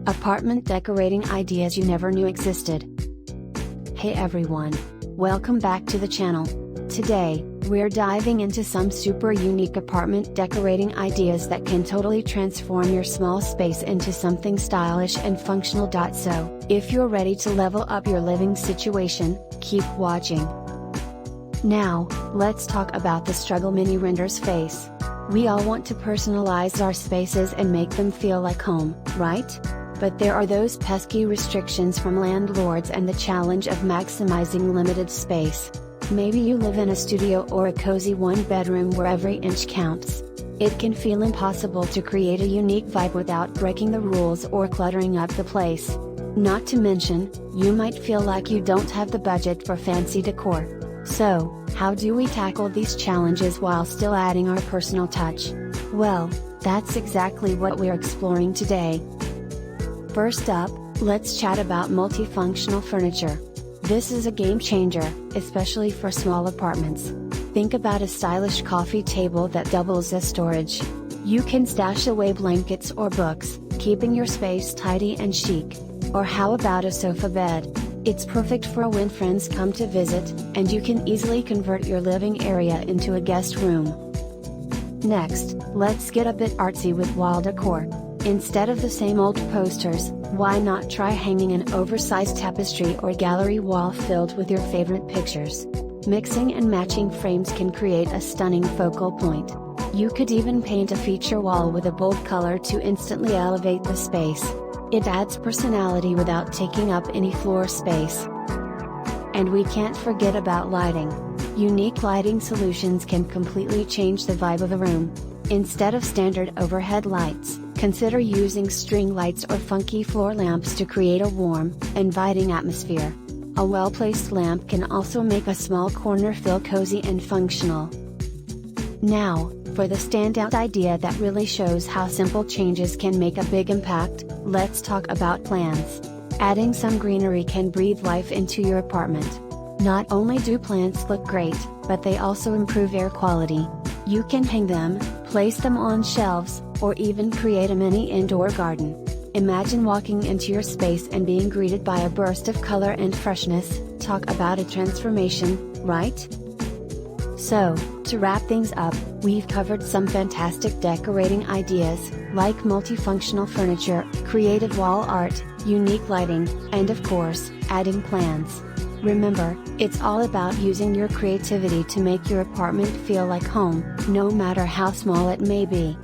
Apartment decorating ideas you never knew existed. Hey everyone! Welcome back to the channel. Today, we're diving into some super unique apartment decorating ideas that can totally transform your small space into something stylish and functional. So, if you're ready to level up your living situation, keep watching. Now, let's talk about the struggle many renters face. We all want to personalize our spaces and make them feel like home, right? But there are those pesky restrictions from landlords and the challenge of maximizing limited space. Maybe you live in a studio or a cozy one-bedroom where every inch counts. It can feel impossible to create a unique vibe without breaking the rules or cluttering up the place. Not to mention, you might feel like you don't have the budget for fancy decor. So, how do we tackle these challenges while still adding our personal touch? Well, that's exactly what we're exploring today. First up, let's chat about multifunctional furniture. This is a game changer, especially for small apartments. Think about a stylish coffee table that doubles as storage. You can stash away blankets or books, keeping your space tidy and chic. Or how about a sofa bed? It's perfect for when friends come to visit, and you can easily convert your living area into a guest room. Next, let's get a bit artsy with wall decor. Instead of the same old posters, why not try hanging an oversized tapestry or gallery wall filled with your favorite pictures? Mixing and matching frames can create a stunning focal point. You could even paint a feature wall with a bold color to instantly elevate the space. It adds personality without taking up any floor space. And we can't forget about lighting. Unique lighting solutions can completely change the vibe of a room. Instead of standard overhead lights, consider using string lights or funky floor lamps to create a warm, inviting atmosphere. A well-placed lamp can also make a small corner feel cozy and functional. Now, for the standout idea that really shows how simple changes can make a big impact, let's talk about plants. Adding some greenery can breathe life into your apartment. Not only do plants look great, but they also improve air quality. You can hang them, place them on shelves, or even create a mini indoor garden. Imagine walking into your space and being greeted by a burst of color and freshness. Talk about a transformation, right? So, to wrap things up, we've covered some fantastic decorating ideas, like multifunctional furniture, creative wall art, unique lighting, and of course, adding plants. Remember, it's all about using your creativity to make your apartment feel like home, no matter how small it may be.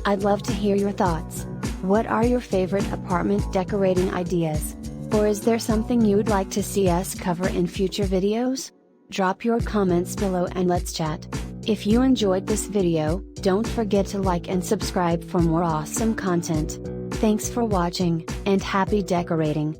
I'd love to hear your thoughts. What are your favorite apartment decorating ideas? Or is there something you'd like to see us cover in future videos? Drop your comments below and let's chat. If you enjoyed this video, don't forget to like and subscribe for more awesome content. Thanks for watching, and happy decorating!